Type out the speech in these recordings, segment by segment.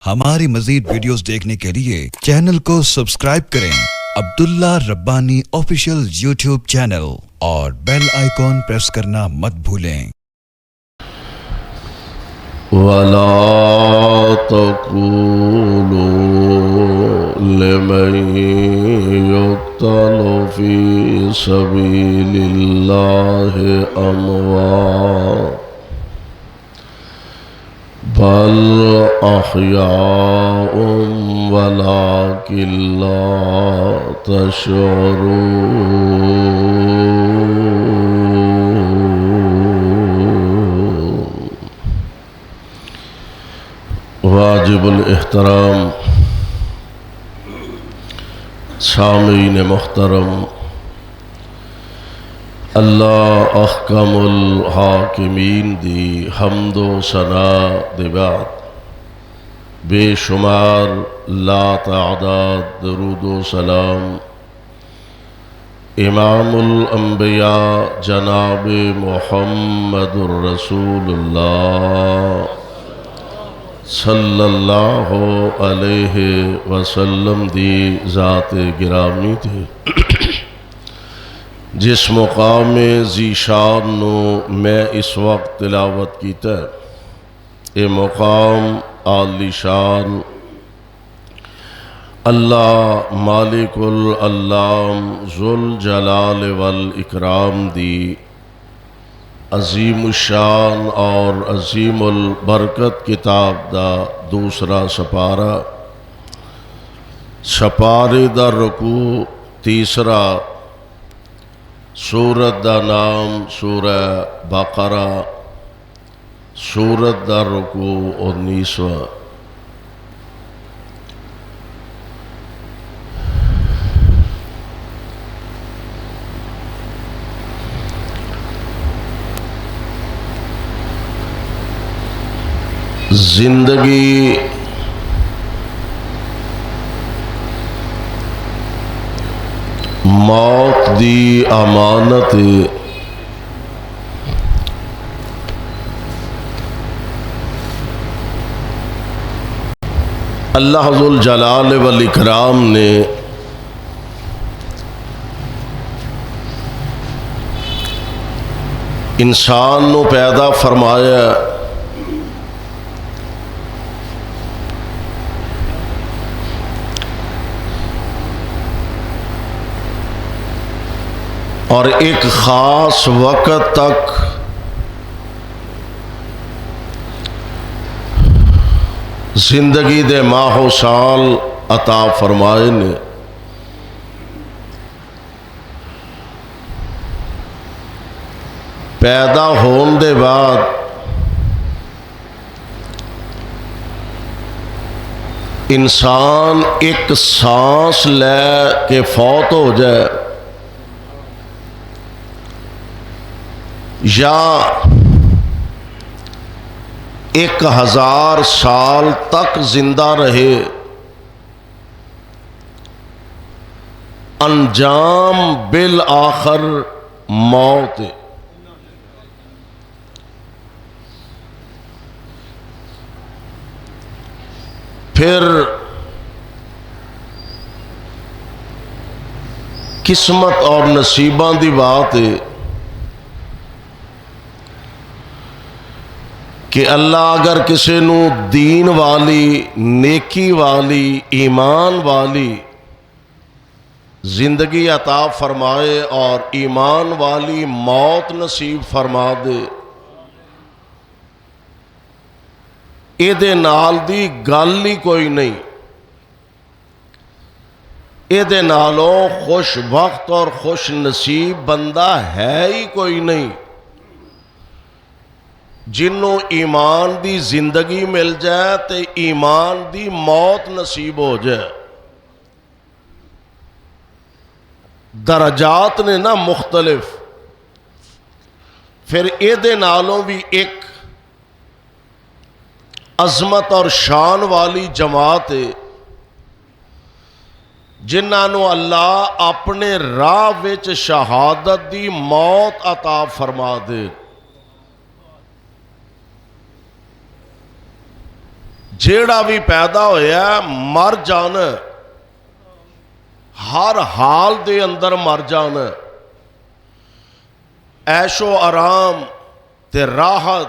ہماری مزید ویڈیوز دیکھنے کے لیے چینل کو سبسکرائب کریں عبداللہ ربانی آفیشیل یوٹیوب چینل اور بیل آئیکن پریس کرنا مت بھولیں۔ وَلَا تَقُولُوا لِمَن يُقْتَلُ فِي سَبِيلِ اللَّهِ أَمْوَاتٌ بَلْ أَحْيَاءٌ وَلَكِن لَّا تَشْعُرُونَ۔ واجب الاحترام سامعین محترم، اللہ احکم الحاکمین دی حمد و ثنا دے بعد بے شمار لا تعداد درود و سلام امام الانبیاء جناب محمد الرسول اللہ صلی اللہ علیہ وسلم دی ذات گرامی تھے، جس مقام ذی شان نو میں اس وقت تلاوت کیتا ہے، اے مقام عالی شان اللہ مالک العلام ذوالجلال والاکرام دی عظیم الشان اور عظیم البرکت کتاب دا دوسرا سپارہ، سپارے دا رکوع تیسرا، سورت دا نام سورہ بقرہ، سورت دا رکوع 19واں۔ زندگی موت دی امانت اللہ ذوالجلال والاکرام نے انسان نو پیدا فرمایا، اور ایک خاص وقت تک زندگی دے ماہ و سال عطا فرمائے نے۔ پیدا ہون دے بعد انسان ایک سانس لے کے فوت ہو جائے یا 1000 سال تک زندہ رہے، انجام بالآخر موت۔ پھر قسمت اور نصیباں دی بات ہے کہ اللہ اگر کسی نو دین والی، نیکی والی، ایمان والی زندگی عطا فرمائے اور ایمان والی موت نصیب فرما دے، اے دے نال دی گل ہی کوئی نہیں، اے دے نالوں خوش بخت اور خوش نصیب بندہ ہے ہی کوئی نہیں جنوں ایمان دی زندگی مل جائے تے ایمان دی موت نصیب ہو جائے۔ درجات نے نا مختلف، پھر اے دے نالوں بھی ایک عظمت اور شان والی جماعت ہے جنہاں نو اللہ اپنے راہ وچ شہادت دی موت عطا فرما دے۔ جیڑا بھی پیدا ہویا ہے مر جانا ہے، ہر حال دے اندر مر جانا ہے۔ عیش و آرام تے راحت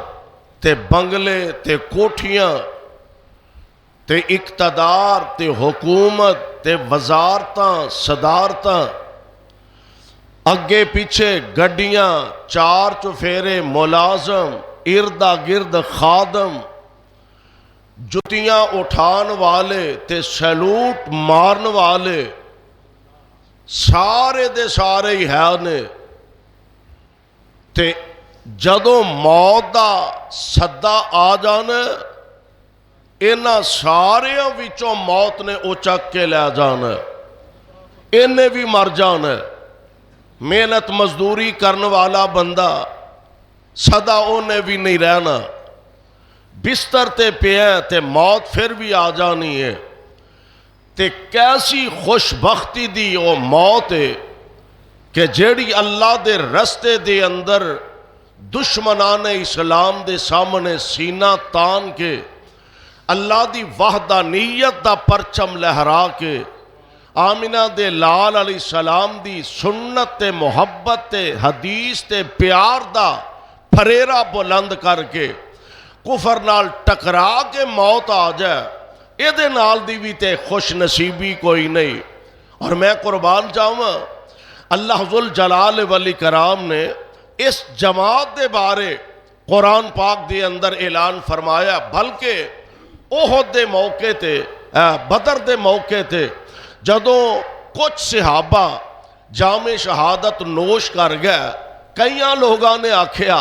تے بنگلے تے کوٹھیاں تے اقتدار تے حکومت تے وزارتاں صدارتاں، اگے پیچھے گڈیاں، چار چفیرے ملازم، اردا گرد خادم، جتیاں اٹھان والے تے سیلوٹ مارن والے، سارے دے سارے ہی ہے نے۔ تے جدوں موت دا صدا آ جانا، انہاں ساریاں وچوں موت نے او چک کے لے جانا، انہیں بھی مر جانا۔ محنت مزدوری کرن والا بندہ صدا انہیں بھی نہیں رہنا، بستر تے پیا تے موت پھر بھی آ جانی ہے۔ تے کیسی خوش بختی دی او موت ہے کہ جیڑی اللہ دے رستے دے اندر دشمنان اسلام دے سامنے سینہ تان کے اللہ دی وحدانیت دا پرچم لہرا کے آمینہ دے لال علیہ السلام دی سنت تے محبت تے حدیث تے پیار دا پھریرا بلند کر کے کفر نال ٹکرا کے موت آ جائے، اے دے نال دی بھی تے خوش نصیبی کوئی نہیں۔ اور میں قربان جاواں، اللہ ذوالجلال والاکرام نے اس جماعت دے بارے قرآن پاک دے اندر اعلان فرمایا، بلکہ احد دے موقع تے، بدر دے موقع تے جدوں کچھ صحابہ جام شہادت نوش کر گئے، کئیاں لوگاں نے آکھیا،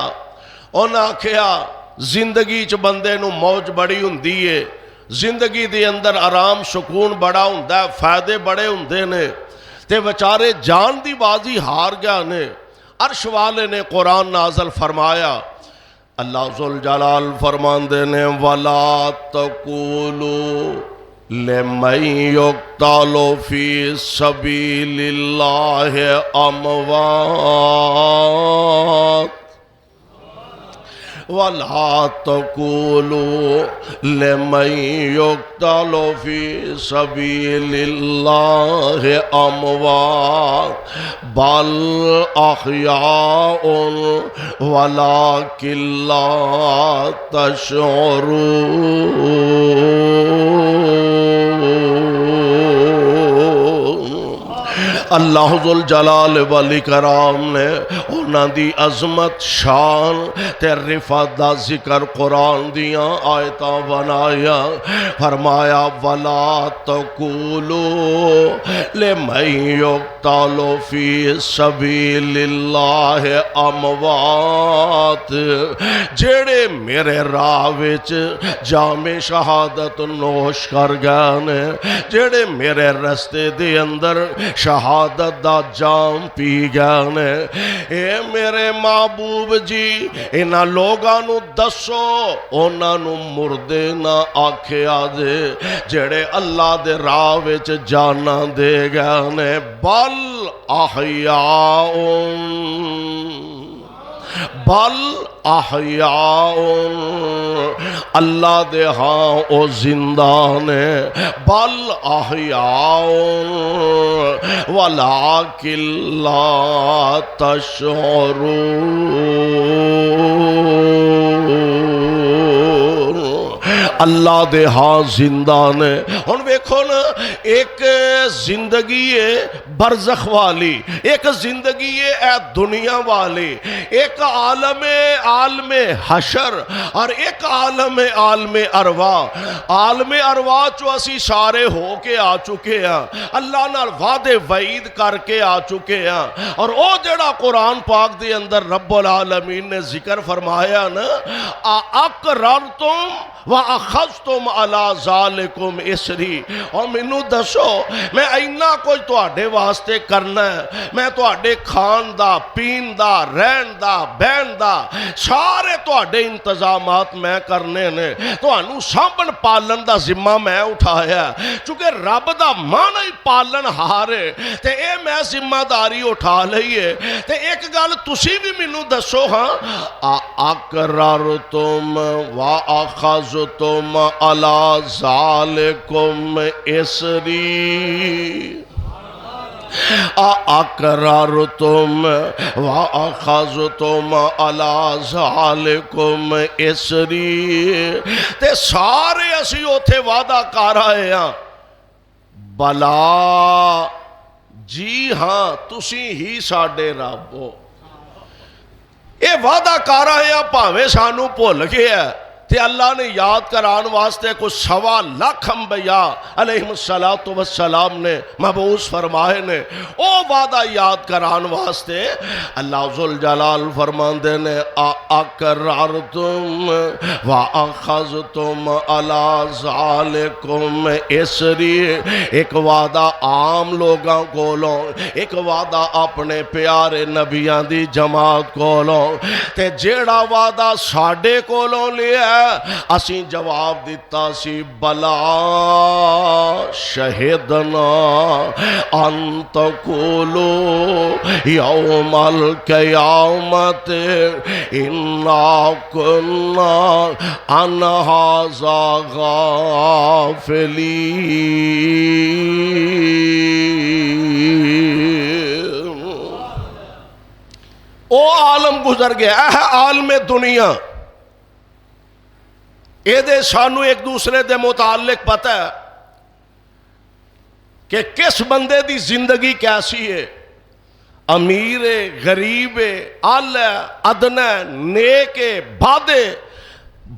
انہاں آکھیا زندگی چ بندے نو موج بڑی ہوندی ہے، زندگی دے اندر آرام سکون بڑا ہوندا ہے، فائدے بڑے ہوندے نے، تے بیچارے جان دی بازی ہار گیا نے۔ عرش والے نے قرآن نازل فرمایا، اللہ ذوالجلال فرماندے نے وَلَا تَقُولُوا لِمَن يُقْتَلُ فِي سَبِيلِ اللَّهِ أَمْوَاتٌ وَلَا تَقُولُوا لِمَن يُقْتَلُ فِي سَبِيلِ اللَّهِ أَمْوَاتٌ بَلْ أَحْيَاءٌ وَلَكِن لَّا تَشْعُرُونَ۔ اللہ ذوالجلال والاکرام نے انہاں دی عظمت، شان تے رفعت دا ذکر قرآن دیاں آیتاں بنایا، فرمایا وَلَا تَقُولُوا لِمَن يُقْتَلُ فِي سَبِيلِ اللَّهِ أَمْوَاتٌ، جیڑے میرے راہ وچ جام شہادت نوش کر گئے نے، جیڑے میرے رستے دے اندر شہادت دا جام پی گئے نے، اے میرے محبوب جی انہاں لوگاں نو دسو، انہاں نو مردے نہ آکھیا جے جڑے اللہ دے راہ وچ جانا دے گئے نے، بل احیاء بل احیاء، اللہ دے ہاں او زندہ نے، بل احیاء ولیکن لا تشعرون، اللہ دے ہاں زندہ نے۔ ہن ویکھو نا، ایک زندگی ہے برزخ والی، ایک زندگی ہے اے دنیا والی، ایک عالم حشر اور ایک عالم ارواح۔ عالم ارواح چو اسی سارے ہو کے آ چکے ہیں، اللہ نال وعدے وعید کر کے آ چکے ہیں، اور او جڑا قرآن پاک دے اندر رب العالمین نے ذکر فرمایا نا، اقررتم وَأَخَذْتُمْ عَلَىٰ ذَلِكُمْ إِسْرِي، اور منو دسو میں اینا کوئی تواڈے واسطے کرنا ہے، میں تواڈے کھان دا، پین دا، رہن دا، بہن دا، سارے تواڈے انتظامات میں کرنے نے، تانوں سامبھن پالن دا ذمہ میں اٹھایا، چونکہ رب دا مانا ہی پالن ہارے، تے اے میں ذمہ داری اٹھا لئیے۔ تے ایک گل تسی بھی منو دسو، ہاں اقررتم واخذتم علی ذالکم اسری اقررتم واخذتم علی ذالکم اسری تے سارے اسی اوتھے وعدہ کر آئے ہاں بلا جی ہاں تسی ہی ساڈے رب ہو اے وعدہ کر آئے ہیں پاویں سانو بھول گیا تے اللہ نے یاد کران واسطے کچھ 1.25 لاکھ انبیاء علیہم السلام نے مبعوث فرمائے نے او وعدہ یاد کران واسطے اللہ ذوالجلال فرماندے نے اقررتم واخذتم علی ذالکم اسری ایک وعدہ عام لوگاں کولوں ایک وعدہ اپنے پیارے نبیاں دی جماعت کولوں تے جیڑا وعدہ ساڈے کولوں لیا اسی جواب دیتا سی بلا شہدنا ان تقولو یوم القیامت انا کنا عن ھذا غافلین او عالم گزر گیا ہے عالم دنیا اے دے سانو ایک دوسرے دے متعلق پتہ ہے کہ کس بندے دی زندگی کیسی ہے امیر غریب اعلی ادنا نیک بد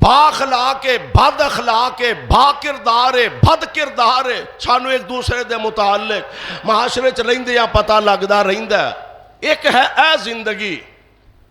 باخلاق بد اخلاق با کردار بد کردار سانو ایک دوسرے دے متعلق معاشرے چ رہندے یا پتہ لگدا رہندا ہے ایک ہے اے زندگی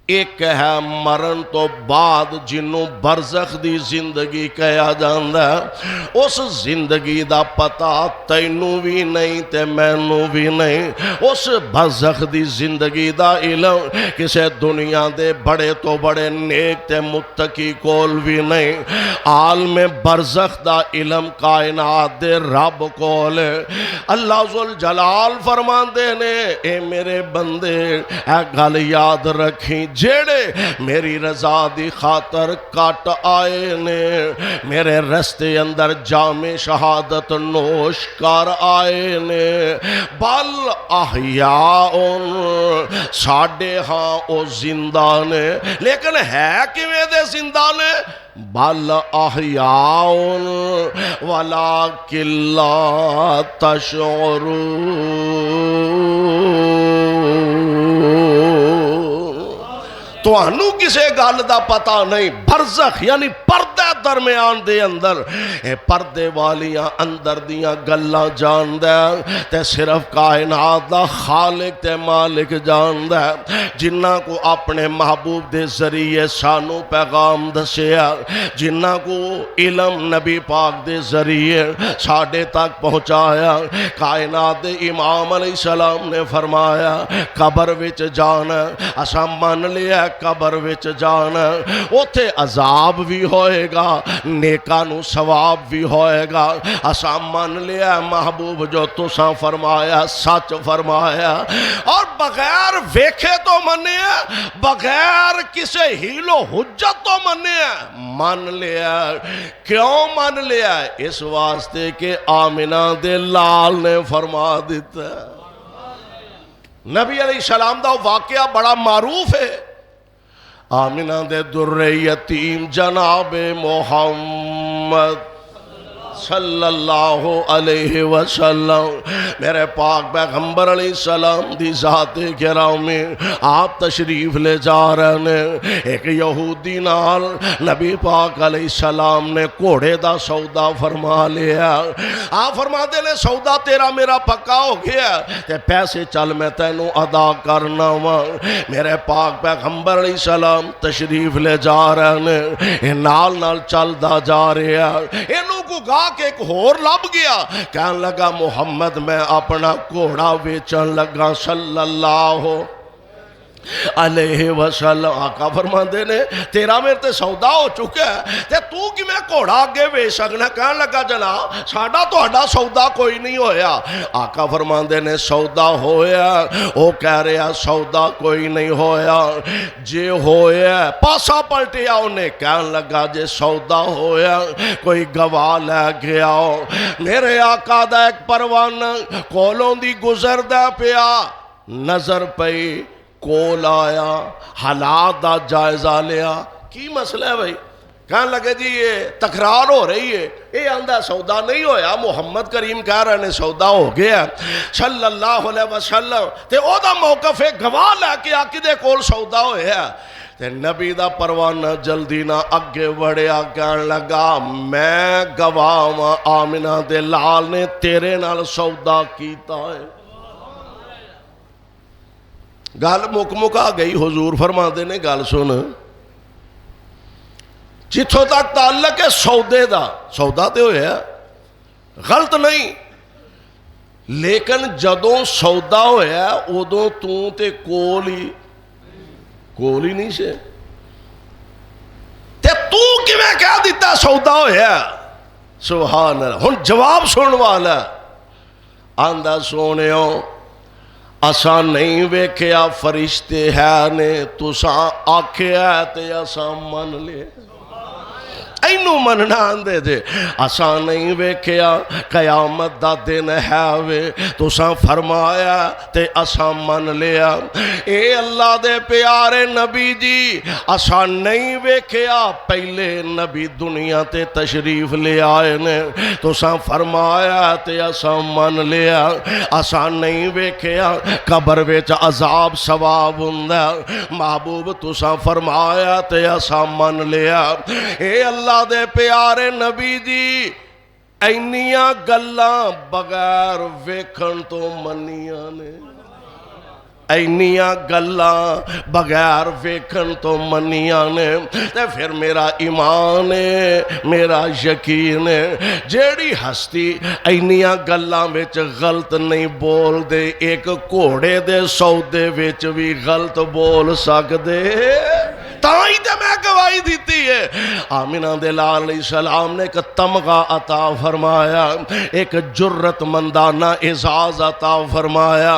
ایک ہے مرن تو بعد جنوں برزخ دی زندگی کہا جاندا ہے اس زندگی دا پتہ تینوں بھی نہیں تے مینوں بھی نہیں اس برزخ دی زندگی دا علم کسے دنیا دے بڑے تو بڑے نیک تے متقی کول بھی نہیں عالم برزخ دا علم کائنات دے رب کول اللہ ذوالجلال فرماندے نے اے میرے بندے اے گل یاد رکھیں جیڑے میری رضا دی خاطر کٹ آئے نے میرے رستے اندر جام شہادت نوش کر آئے نے بل احیاء ساڈے ہاں او زندہ نے لیکن ہے کیویں دے زندہ نے بل احیاء ولکن لا تشعرون تو انو کسے گال دا پتہ نہیں برزخ یعنی پردہ درمیان دے اندر اے پردے والیاں اندر دیاں گلاں جان دے تے صرف کائنات دا خالق تے مالک جان دے جنہ کو اپنے محبوب دے ذریعے سانو پیغام دسیا جنہ کو علم نبی پاک دے ذریعے ساڑھے تک پہنچایا کائنات دے امام علیہ السلام نے فرمایا قبر وچ جانا اساں من لیا قبر وچ جانا اوتھے عذاب بھی ہوئے گا نیکاں نو ثواب بھی ہوئے گا اساں من لیا محبوب جو تساں فرمایا سچ فرمایا اور بغیر ویکھے تو منیا بغیر کسے ہیل و حجت تو منیا من لیا کیوں من لیا اس واسطے کہ آمنہ دے لال نے فرما دیتا نبی علیہ السلام دا واقعہ بڑا معروف ہے آمنہ دے در یتیم جناب محمد صلی اللہ علیہ وسلم میرے پاک پیغمبر علیہ السلام دی ذات گرامی آپ تشریف لے جا رہے ہیں ایک یہودی نال نبی پاک علیہ السلام نے کوڑے دا سودا فرما لیا آپ فرما دے لے سودا تیرا میرا پکا ہو گیا تے پیسے چل میں تینوں ادا کرنا ہوا میرے پاک پیغمبر علیہ السلام تشریف لے جا رہے ہیں نال نال چل دا جا رہے ہیں انہوں کو گا کہ ایک ہور لب گیا کہنے لگا محمد میں اپنا کوڑا ویچن لگا صلی اللہ علیہ وسلم آقا فرماندے نے تیرا میرے تے سودا ہو چکا ہے تے تو کی میں گھوڑا اگے ویچ سکنا؟ کہنے لگا جناب ساڈا تہاڈا سودا کوئی نہیں ہویا۔ آقا فرماندے نے سودا ہویا، وہ کہہ رہا سودا کوئی نہیں ہویا، جے ہویا پاسا پلٹیا انہیں کہنے لگا جے سودا ہویا کوئی گواہ لے گیا ہو۔ میرے آقا دا ایک پروانہ کولوں دی گزر دا پیا، نظر پئی کول آیا، حالات دا جائزہ لیا، کی مسئلہ ہے بھائی؟ کہنے لگے جی یہ تکرار ہو رہی ہے، یہ آندہ سودا نہیں ہویا، محمد کریم کہہ رہے نے سودا ہو گیا صلی اللہ علیہ وسلم تے او دا موقف ہے گواہ لے کے آکی دے کول سودا ہویا تے نبی دا پروانہ جلدی نہ اگے بڑھیا، کہنے لگا میں گواہ آمنہ دے لال نے تیرے نال سودا کیتا ہے۔ گل مک آ گئی، حضور فرماندے نے گل سن جتھوں تک تعلق ہے سودے دا، سودا تے ہویا غلط نہیں، لیکن جدوں سودا ہویا ادوں تے کول ہی نہیں سے تے تو کیویں کہہ دیتا سودا ہویا؟ سبحان اللہ۔ ہن جواب سن والا آندا سونےو اساں نہیں ویکھیا فرشتے ہے نے تساں آکھیا تے اساں من لے، اینو مننا آندے جے اساں نہیں ویکھیا قیامت دا دن ہے وے تساں فرمایا تے اساں من لیا۔ اے اللہ دے پیارے نبی جی اساں نہیں ویکھیا پہلے نبی دنیا تے تشریف لے آئے نے تساں فرمایا تے اساں من لیا۔ اساں نہیں ویکھیا قبر وچ عذاب ثواب ہوندا محبوب تساں فرمایا تے اساں من لیا۔ اے اللہ دے پیارے نبی جی اینیاں گلاں بغیر ویکھن تو منیاں نے، اینیاں گلاں بغیر ویکھن تو منیاں نے تے پھر میرا ایمان ہے میرا یقین ہے جیڑی ہستی اینیاں گلاں وچ غلط نہیں بول دے ایک گھوڑے دے سودے وچ بھی غلط بول سکدے، تاں ہی تے میں گواہی دیتی ہے۔ آمینہ دے لال علیہ السلام نے ایک تمغہ عطا فرمایا، ایک جرت مندانہ اعزاز عطا فرمایا۔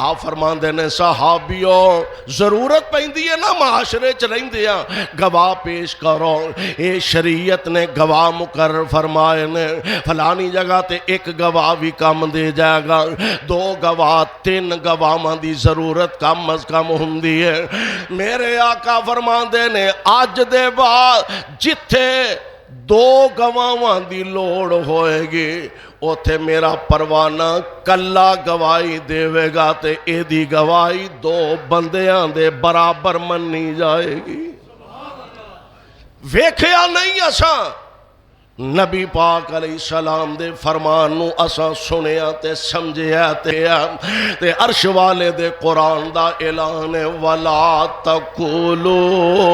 آپ فرماندے نے صحابیوں ضرورت پہندی ہے نا معاشرے چ رہندیاں گواہ پیش کرو، اے شریعت نے گواہ مقرر فرمائے نے فلانی جگہ تے ایک گواہ بھی کم دے جائے گا، 2 گواہ 3 گواہاں دی ضرورت کم از کم ہوندی ہے۔ میرے آقا فرماندے نے اج دے بعد جتھے 2 گواہاں دی لوڑ ہوئے گی اوتھے میرا پروانہ کلا گواہی دے گا تے اے دی گواہی 2 بندیاں دے برابر منی جائے گی۔ ویکھیا نہیں اساں نبی پاک علیہ السلام دے فرمان نو اساں سنیا تے سمجھیا تے عرش والے دے قرآن دا اعلان ہے وَلَا تَقُولُوا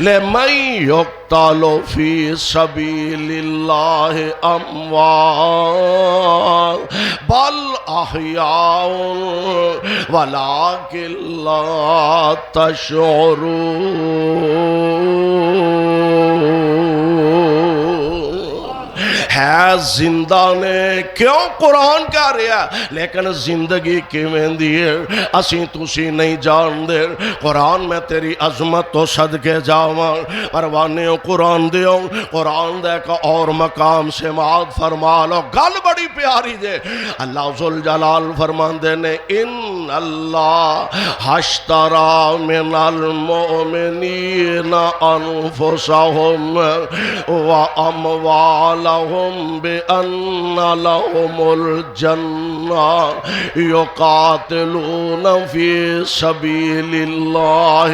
لِمَن يُقْتَلُ فِي سَبِيلِ اللَّهِ أَمْوَاتٌ بَلْ أَحْيَاءٌ وَلَكِن لَّا تَشْعُرُونَ۔ ہے زندہ نے کیوں قرآن کہہ رہا ہے لیکن زندگی کیویں دی ہے اسیں تسی نہیں جان دے۔ قرآن میں تیری عظمت تو صدقے جاواں پروانے قرآن دیو قرآن دے کا اور مقام سماعت فرما لو۔ گل بڑی پیاری دے اللہ ذوالجلال فرماندے نے ان اللہ اشترى من المؤمنین انفسهم واموالهم بأن لهم الجنة يقاتلون في سبيل الله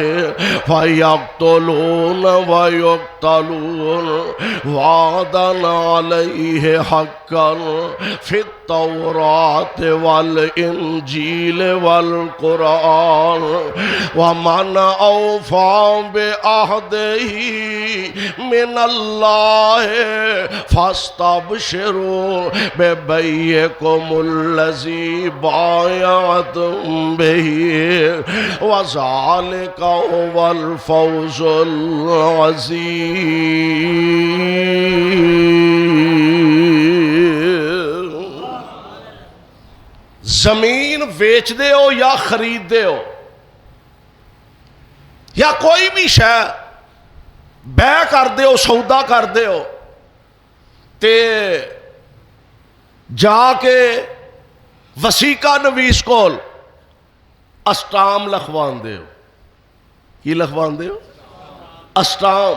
فيقتلون ويقتلون وعدا عليه حقا في التوراة والإنجيل والقرآن ومن أوفى بعهده من الله فاستبشروا ببيعكم الذي بايعتم به وذلك هو الفوز العظيم۔ زمین ویچ دے ہو یا خرید دے ہو یا کوئی بھی شے بے کر دے ہو، سودا کر دے ہو تے جا کے وسیقہ نویس کول اسٹام لکھوان دے ہو۔ کی لکھوان دے ہو؟ اسٹام۔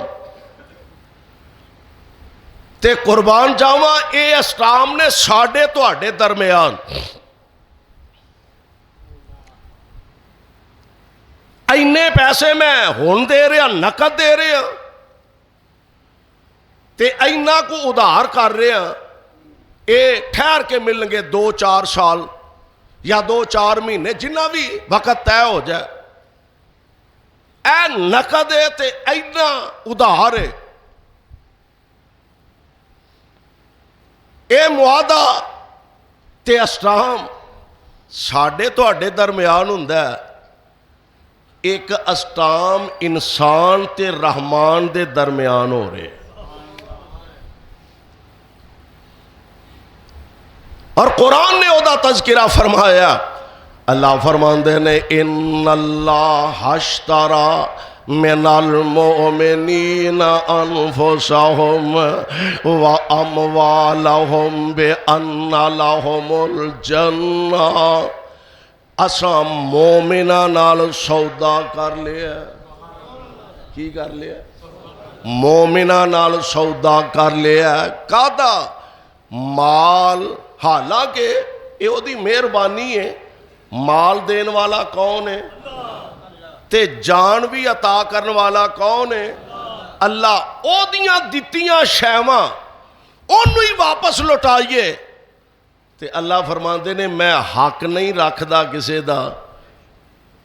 تے قربان جاواں اے اسٹام نے ساڈے تواڈے درمیان اینے پیسے میں ہن دے رہا، نقد دے رہا تے اینا کو ادھار کر رہا، اے ٹھہر کے ملیں گے 2-4 سال یا 2-4 مہینے، جنہ بھی وقت طے ہو جائے۔ اے نقد ہے تے اینا ادھار ہے، اے معاہدہ تے اسٹام ساڈے تواڈے درمیان ہوندا ہے۔ ایک اسٹام انسان تے رحمان دے درمیان ہو رہے، اور قرآن نے او دا تذکرہ فرمایا۔ اللہ فرماندے نے ان اللہ اشترى من المؤمنین انفسهم واموالهم بان لهم الجنہ۔ اساں مومناں نال سودا کر لیا۔ کی کر لیا؟ مومناں نال سودا کر لیا۔ کادا؟ مال، حالانکہ یہ او دی مہربانی ہے، مال دین والا کون ہے تے جان بھی عطا کرن والا کون ہے؟ اللہ۔ او دیاں دتیاں شیواں اونوں ہی واپس لوٹائیے تے اللہ فرماندے نے میں حق نہیں رکھدا کسے دا،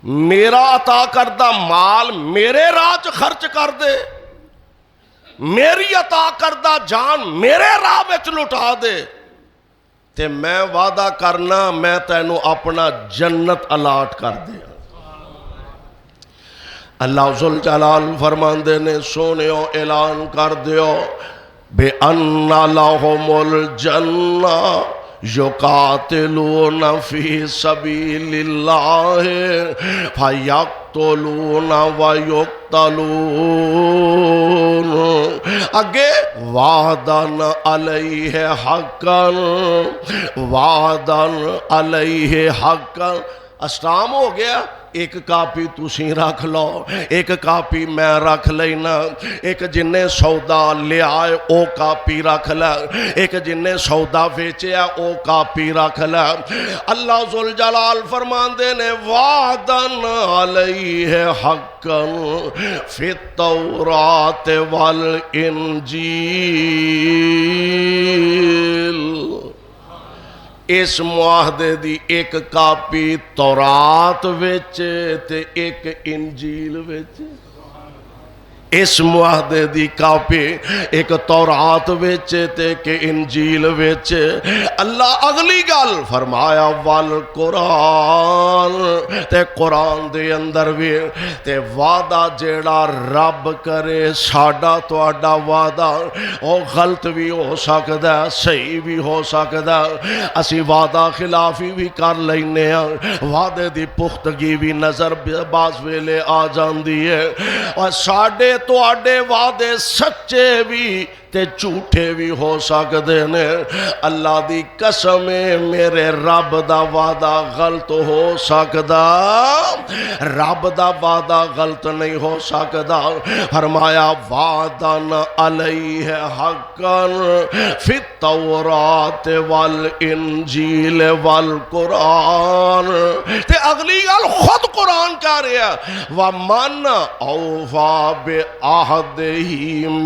میرا عطا کردہ مال میرے راہ چ خرچ کر دے، میری عطا کردہ جان میرے راہ وچ لٹا دے تے میں وعدہ کرنا میں تینوں اپنا جنت الاٹ کر دیا۔ اللہ ذوالجلال فرماندے نے سونیو اعلان کر دیو بے ان لہم الجنہ یقاتلون فی سبیل اللہ فیقتلون ویقتلون۔ اگے وعدن علیہ حقا، وعدن علیہ حقا۔ اسٹام ہو گیا، ایک کاپی تسی رکھ لو، ایک کاپی میں رکھ لینا، ایک جن نے سودا لے آئے او کاپی رکھ لے، ایک جن نے سودا ویچے او کاپی رکھ لے۔ اللہ ذوالجلال فرماندے نے وعدن علیہ حقا فی التوراۃ والانجیل۔ اس معاہدے دی ایک کاپی تورات وچ تے ایک انجیل وچ۔ اس معاہدے دی کاپی ایک تورات وچ تے ایک انجیل وچ۔ اللہ اگلی گل فرمایا والقرآن، تے قرآن دے اندر بھی تے وعدہ جیڑا رب کرے ساڈا تواڈا وعدہ او غلط بھی ہو سکدا ہے، صحیح بھی ہو سکدا ہے، اسی وعدہ خلافی بھی کر لینے ہیں، وعدے دی پختگی بھی نظر بعض ویلے آ جاندی ہے، اور ساڈے تواڈے وعدے سچے بھی تے جھوٹے بھی ہو سکدے نے۔ اللہ دی قسم میرے رب دا وعدہ غلط ہو سکدا، رب دا وعدہ غلط نہیں ہو سکدا۔ فرمایا وعدن علیہ حقا فی التوراۃ والانجیل والقرآن۔ تے اگلی گل خود قرآن کہہ رہا ہے وَمَنْ أَوْفَى بِعَهْدِهِ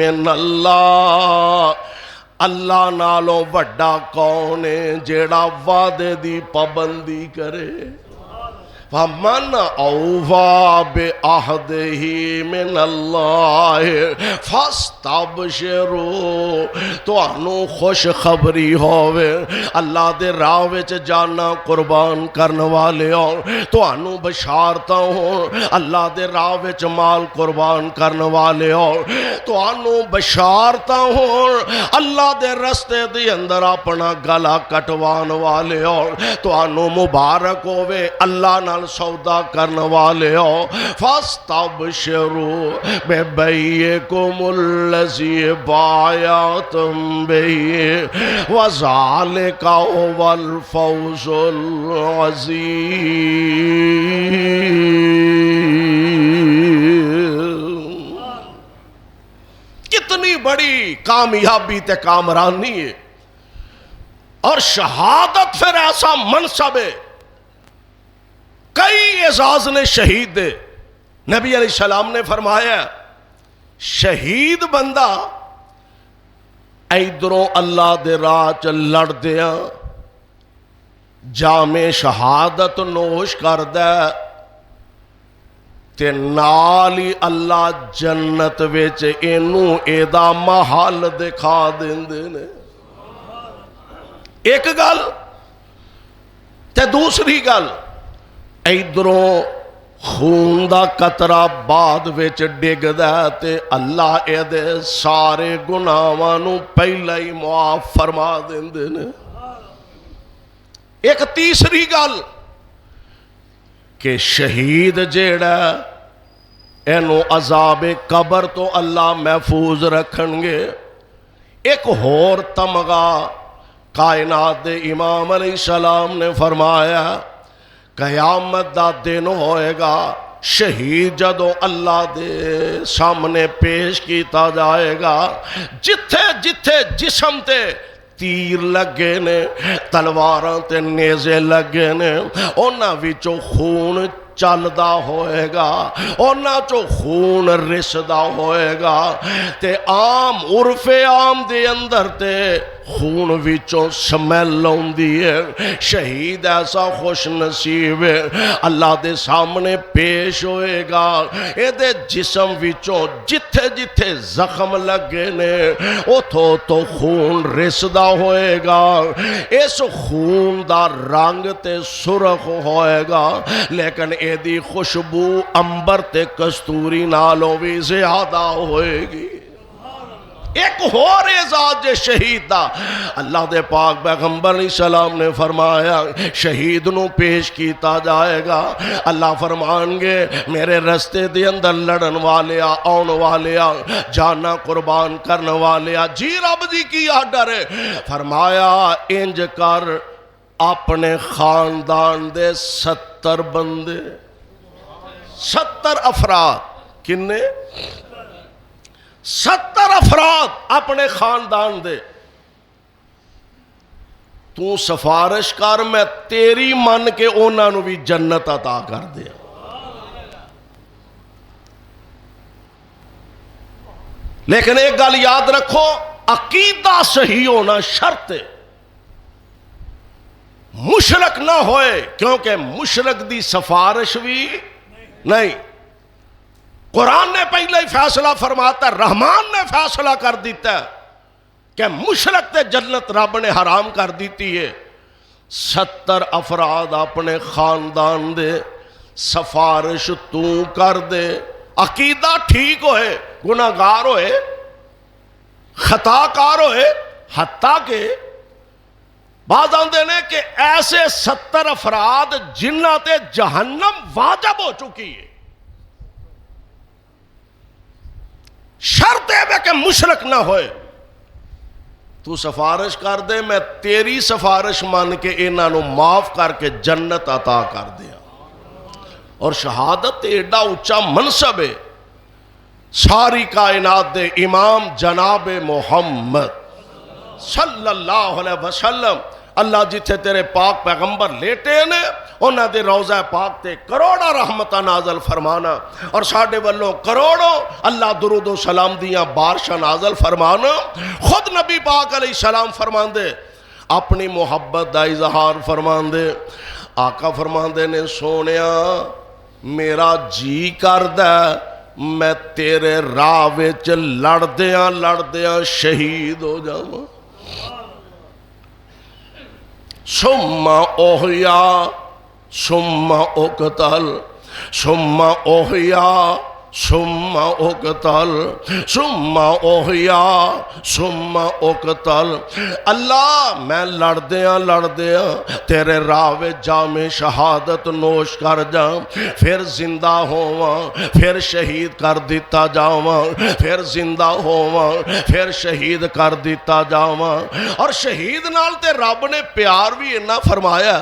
مِنَ اللَّهِ اللہ نالوں وڈا کون ہے جیڑا وعدے دی پابندی کرے فمن اوفا بعہدہ من اللہ فاستبشروا تانوں خوش خبری ہووے اللہ دے راہ وچ جانا قربان کرن والے ہو تانوں بشارتاں ہون اللہ دے راہ وچ مال قربان کرن والے ہو تانوں بشارتاں ہون اللہ دے رستے دے اندر اپنا گلا کٹوان والے ہو تانوں مبارک ہووے اللہ نال سودا کرن والے ہو فاستبشروا ببیعکم الذی بایعتم بہ وذالک هو الفوز العظیم۔ کتنی بڑی کامیابی تے کامرانی ہے، اور شہادت پھر ایسا منصب ہے، کئی اعزاز نے شہید دے۔ نبی علیہ السلام نے فرمایا شہید بندہ ایدروں اللہ دے راہ چ لڑ دیاں جامِ شہادت نوش کر دے تے نالی اللہ جنت وچ اینوں ایدا محل دکھا دیندے نے۔ ایک گل تے دوسری گل، ایدروں خون دا قطرہ بعد وچ ڈگ دے تے اللہ اے دے سارے گناہاں نوں پہلا ہی معاف فرما دیندے نے۔ ایک تیسری گل کہ شہید جیڑا اینو عذاب قبر تو اللہ محفوظ رکھن گے۔ ایک ہور تمغہ کائنات دے امام علیہ السلام نے فرمایا قیامت دا دن ہوئے گا، شہید جدو اللہ دے سامنے پیش کیتا جائے گا، جتھے جتھے جسم تے تیر لگے نے، تلواراں تے نیزے لگے نے، اونا وچوں خون چلدا ہوئے گا، اونا چو خون رسدا ہوئے گا، تے عام عرف عام دے اندر تے خون وچوں سمیل ہوندی ہے۔ شہید ایسا خوش نصیب ہے اللہ دے سامنے پیش ہوئے گا، اے دے جسم وچوں جتھے جتھے زخم لگے نے اتھو تو خون رسدا ہوئے گا، اس خون دا رنگ تے سرخ ہوئے گا، لیکن اے دی خوشبو امبر تے کستوری نالوں بھی زیادہ ہوئے گی۔ ایک اور اعزاز جے شہید دا، اللہ دے پاک پیغمبر علیہ السلام نے فرمایا شہید نو پیش کیتا جائے گا، اللہ فرمان گے میرے رستے دے اندر لڑن والیا، آن والیا، جانا قربان کرن والیا، جی رب جی کی آڈر ہے، فرمایا انج کر اپنے خاندان دے 70 بندے، 70 افراد، کنے 70 افراد اپنے خاندان دے، تو سفارش کر میں تیری من کے انہاں نو بھی جنت عطا کر دیا۔ لیکن ایک گل یاد رکھو، عقیدہ صحیح ہونا شرط ہے، مشرک نہ ہوئے، کیونکہ مشرک دی سفارش بھی نہیں۔ قرآن نے پہلے ہی فیصلہ فرماتا ہے، رحمان نے فیصلہ کر دیتا ہے کہ مشرک تے جنت رب نے حرام کر دیتی ہے۔ 70 افراد اپنے خاندان دے سفارش تو کر دے، عقیدہ ٹھیک ہوئے، گناہگار ہوئے، خطا کار ہوئے، حتیٰ کہ بعض آندے نے کہ ایسے 70 افراد جنہ تے جہنم واجب ہو چکی ہے، شرط ہے کہ مشرک نہ ہوئے، تو سفارش کر دے، میں تیری سفارش مان کے انہاں نو معاف کر کے جنت عطا کر دیا۔ اور شہادت ایڈا اونچا منصب ہے، ساری کائنات دے امام جناب محمد صلی اللہ علیہ وسلم اللہ جتھے تیرے پاک پیغمبر لیٹے نے انہاں دے روضہ پاک تے کروڑا رحمتہ نازل فرمانا اور ساڈے والوں کروڑوں اللہ درود و سلام دیاں بارشاں نازل فرمانا. خود نبی پاک علیہ السلام فرماندے اپنی محبت دا اظہار فرماندے. آقا فرماندے نے سونیا میرا جی کردہ میں تیرے راہ وچ لڑدیاں شہید ہو جاواں. ثم احیا ثم اقتل ثم احیا ثم اقتل ثم احیا ثم اقتل. اللہ میں لڑدیاں تیرے راہ وچ جام شہادت نوش کر جاؤں پھر زندہ ہوواں پھر شہید کر دیتا جاواں پھر زندہ ہوواں پھر شہید کر دیتا جاواں. اور شہید نال تے رب نے پیار بھی اتنا فرمایا.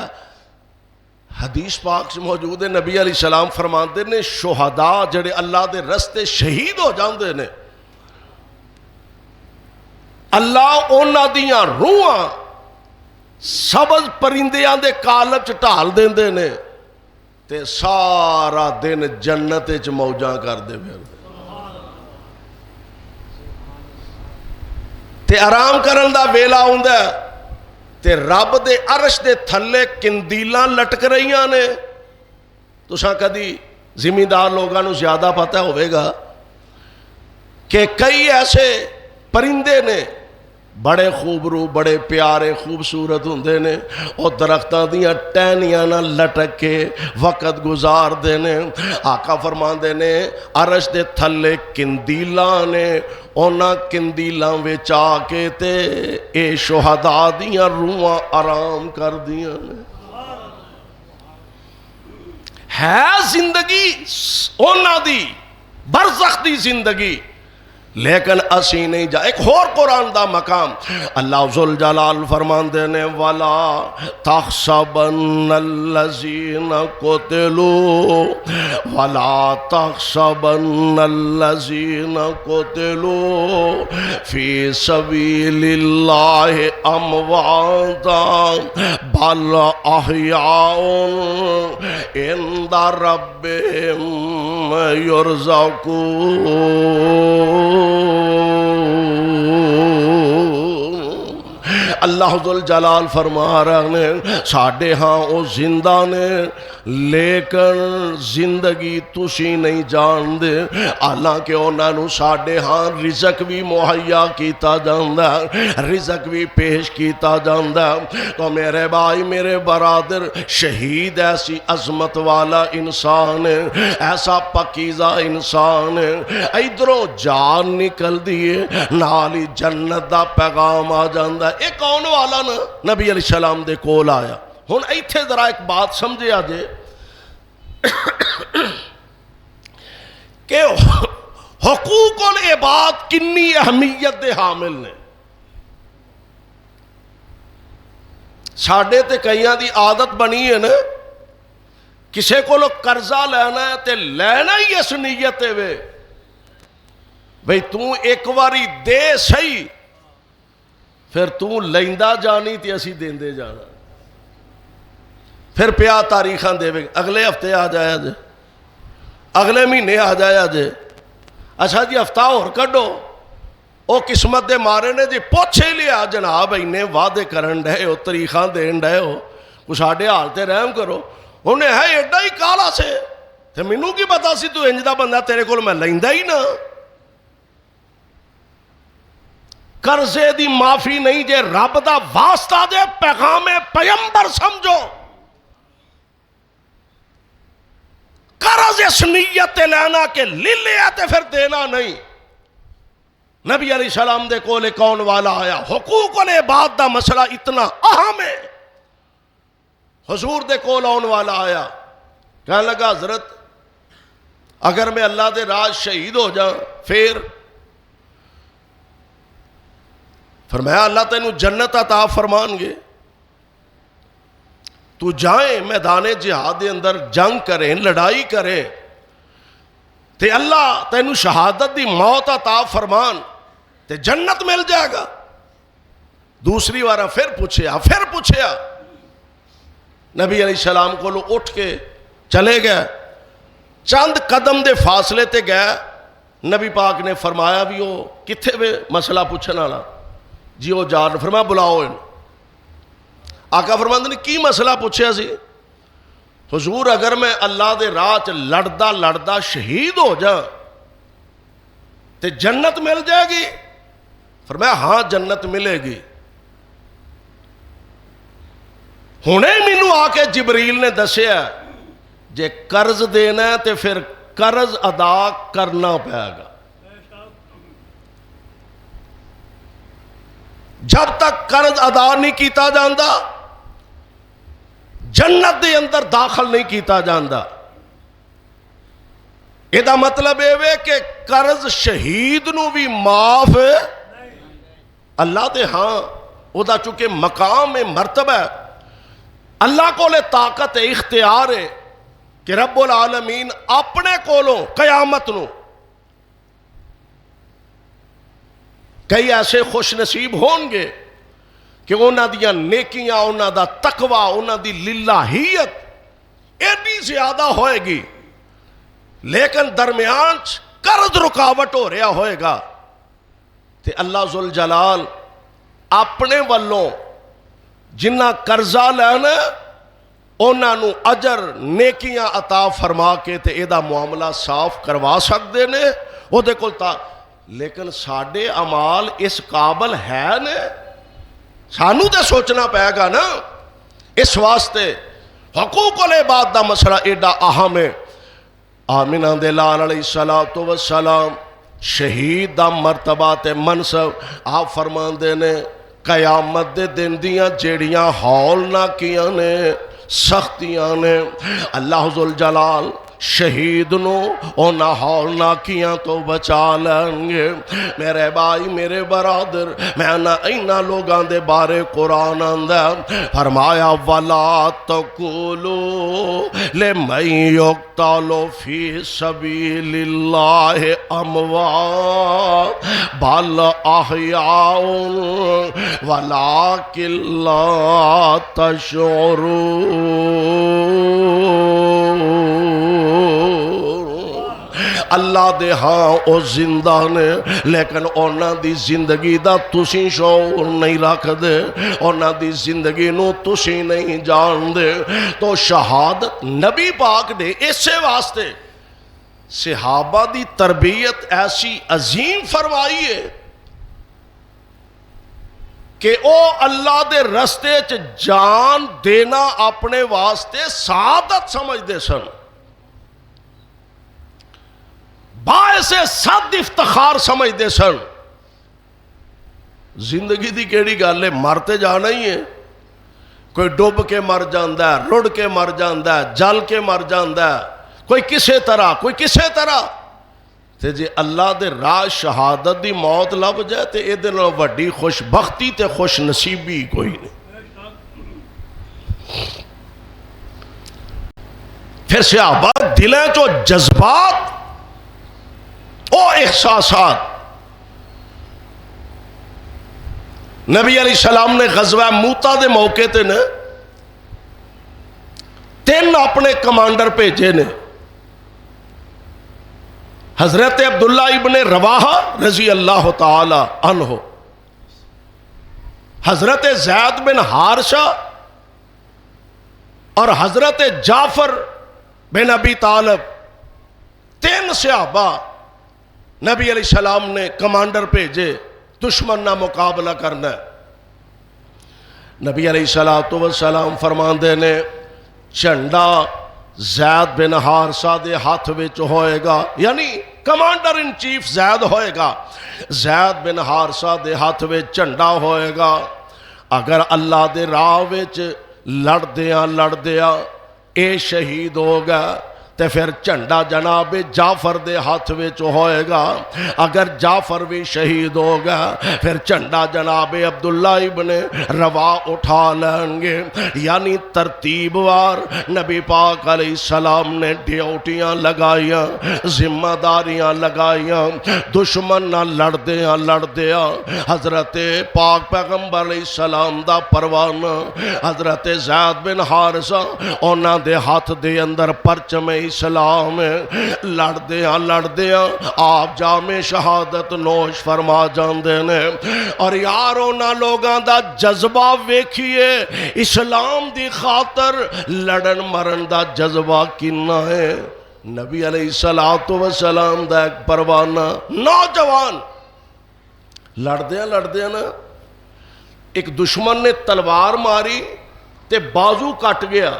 حدیث پاک سے موجود ہے نبی علیہ السلام فرماندے نے شہداء جڑے اللہ دے رستے شہید ہو جاندے نے اللہ انہاں دیاں روحاں سبز پرندیاں دے کالب چ ڈال دیندے نے تے سارا دن جنت وچ موجاں کر دے تے آرام کرن دا ویلا ہوندا ہے تے رب دے عرش دے تھلے کندیلاں لٹک رہیاں نے. تساں کدی زمیندار لوگاں نو زیادہ پتہ ہوئے گا کہ کئی ایسے پرندے نے بڑے خوبرو بڑے پیارے خوبصورت ہوندے نے اور درختاں دیاں ٹہنیاں نہ لٹک کے وقت گزار دے نے. آقا فرماندے نے عرش دے تھلے کندیلاں نے اونا کندیلاں وچ آ کے تے اے شہداء دیاں روحاں آرام کر دیاں نے. ہے زندگی اونا دی برزخ دی زندگی لیکن اسی نہیں جا. ایک اور قرآن دا مقام اللہ ذوالجلال فرماندے نے وَلَا تَحْسَبَنَّ الَّذِينَ قُتِلُوا وَلَا تَحْسَبَنَّ الَّذِينَ قُتِلُوا فِي سَبِيلِ اللَّهِ أَمْوَاتًا بَلْ أَحْيَاءٌ عِندَ رَبِّهِمْ يُرْزَقُونَ. اللہ ذوالجلال فرما رہے ہیں ساڑھے ہاں او زندہ نے لیکن زندگی تسی نہیں جان دے حالانکہ انہاں نو ساڑھے ہاں رزق بھی مہیا کیتا جاندہ رزق بھی پیش کیتا جاندہ. تو میرے بھائی میرے برادر شہید ایسی عظمت والا انسان ہے ایسا پکیزہ انسان ہے ادھروں جان نکل دیئے نالی جنت دا پیغام آ جاندہ. ایک کون والا نا نبی علیہ السلام دے کول آیا. ہن ایتھے ذرا ایک بات سمجھے آجے کہ حقوق العباد کنی اہمیت دے حامل نے. ساڑھے تے کئیاں دی عادت بنی ہے نا کسے کو لوگ قرضہ لینا ہے تے لینا ہی اس نیت وے بھئی تو ایک واری دے سہی پھر تو لیندہ جانی تے اسی دیندے جانا پھر پیا تاریخاں دے وے اگلے ہفتے آ جایا جے اگلے مہینے آ جایا جے. اچھا جی ہفتہ اور کڈو او قسمت دے مارے نے جی پوچھے لیا جناب اینے وعدے کرن ڈے ہو تاریخاں دین ڈے ہو کچھ آڈے حال تے رحم کرو. انہیں ہے ایڈا ہی کالا سے تے منوں کی پتا سی تو انج دا بندہ تیرے کول میں لیندہ ہی نا. قرضے دی معافی نہیں جے رب دا واسطہ دے پیغام پیغمبر سمجھو قرض اس نیت لینا کہ لے تے پھر دینا نہیں. نبی علیہ السلام دے کولے کون والا آیا حقوق العباد دا مسئلہ اتنا اہم ہے. حضور دے کول آن والا آیا کہنے لگا حضرت اگر میں اللہ دے راز شہید ہو جاؤں پھر فرمایا اللہ تینوں جنت عطا فرمان گے تو جائیں میدان جہاد دے اندر جنگ کریں لڑائی کریں تے اللہ تینوں شہادت دی موت عطا فرمان تے جنت مل جائے گا. دوسری بار پھر پوچھیا نبی علیہ السلام کو اٹھ کے چلے گئے. چند قدم دے فاصلے تے گئے, نبی پاک نے فرمایا بھی وہ کتھے وے مسئلہ پوچھنے والا؟ جی وہ جا رہا. فرمایا بلاؤ ان. آقا فرماندے نے کی مسئلہ پوچھیا سی؟ حضور اگر میں اللہ دے راہ چ لڑدا شہید ہو جا تے جنت مل جائے گی؟ فرمایا ہاں جنت ملے گی. ہونے مینوں آ کے جبریل نے دسیا جے قرض دینا ہے تے پھر قرض ادا کرنا پائے گا. جب تک قرض ادا نہیں کیتا جاندا جنت دے اندر داخل نہیں کیتا جاندا. یہ دا مطلب ہے کہ قرض شہید نو بھی معاف اللہ دے ہاں او دا چونکہ مقام مرتبہ ہے. اللہ کو لے طاقت اختیار ہے کہ رب العالمین اپنے کولوں قیامت نو کئی ایسے خوش نصیب ہون گے کہ انہاں دیاں نیکیاں, انہاں دا تقوی, انہاں دی للہیت ایڈی زیادہ ہوئے گی, لیکن درمیان قرض رکاوٹ ہو رہا ہوئے گا تے اللہ ذوالجلال اپنے والوں جنہ قرضہ لینا انہاں نو اجر نیکیاں عطا فرما کے تے اے دا معاملہ صاف کروا سکتے نے او دے کول تا. لیکن ساڈے اعمال اس قابل ہے نے؟ سانو تے سوچنا پائے گا نا. اس واسطے حقوق العباد دا مسئلہ ایڈا اہم ہے. آمنہ دے لال علیہ السلام شہید دا مرتبہ تے منصب آپ فرماندے نے قیامت دے دن دیاں جیڑیاں ہول نہ کیاں نے سختیاں نے اللہ ذوالجلال شہید نو اونا ہول نہ کیاں تو بچا لیں گے. میرے بھائی میرے برادر میں نہ اینا لوگاں دے بارے قرآن آندہ فرمایا وَلَا تَقُولُوا لِمَن يُقْتَلُ فِي سَبِيلِ اللَّهِ أَمْوَاتٌ بَلْ أَحْيَاءٌ وَلَٰكِن لَّا تَشْعُرُونَ. اللہ دے ہاں او زندہ نے لیکن اونا دی زندگی دا تسی شعور نہیں رکھ دے, اونا دی زندگی نو تسی نہیں جان دے. تو شہادت نبی پاک نے اسے واسطے صحابہ دی تربیت ایسی عظیم فرمائی ہے کہ او اللہ دے رستے چ جان دینا اپنے واسطے سعادت سمجھ دے سن, باعث صد افتخار سمجھ دے سن. زندگی دی کیڑی گل ہے, مرتے جانا ہی ہے. کوئی ڈوب کے مر جاندا ہے, رڑ کے مر جاندا ہے, جل کے مر جاندا ہے, کوئی کسے طرح کوئی کسے طرح. تے جے اللہ دے راہ شہادت دی موت لب جائے تے اے دے نال وڈی خوش بختی تے خوش نصیبی کوئی نہیں. پھر صحابہ دلیں جو جذبات او احساسات, نبی علیہ السلام نے غزوہ موتا دے موقع تے نے 3 اپنے کمانڈر بھیجے نے. حضرت عبداللہ ابن رواحہ رضی اللہ تعالی عنہ, حضرت زید بن حارثہ اور حضرت جعفر بن ابی طالب. 3 صحابہ نبی علیہ السلام نے کمانڈر بھیجے دشمن نہ مقابلہ کرنا ہے. نبی علیہ السلام فرماندے نے جھنڈا زید بن حارثہ دے ہاتھ وچ ہوئے گا, یعنی کمانڈر ان چیف زید ہوئے گا. زید بن حارثہ دے ہاتھ وچ جھنڈا ہوئے گا. اگر اللہ دے راہ وچ لڑ دیا اے شہید ہو گیا تے پھر جھنڈا جناب جعفر دے ہاتھ وچ ہوئے گا. اگر جعفر بھی شہید ہوگا پھر جھنڈا جناب عبداللہ ابن روا اٹھا لیں گے. یعنی ترتیب وار نبی پاک علیہ السلام نے ڈیوٹیاں لگائیاں، ذمہ داریاں لگائیاں. دشمن نہ لڑدیاں حضرت پاک پیغمبر علیہ السلام دا پروانہ حضرت زید بن حارثہ انہاں دے ہاتھ دے اندر پرچم اسلام لڑدیاں آپ جامِ شہادت نوش فرما جاندے نے. اور یار انہاں لوگاں دا جذبہ ویکھیے، اسلام دی خاطر لڑن مرن دا جذبہ کنا ہے. نبی علیہ السلام دا ایک پروانہ نوجوان لڑدیاں نا ایک دشمن نے تلوار ماری تے بازو کٹ گیا،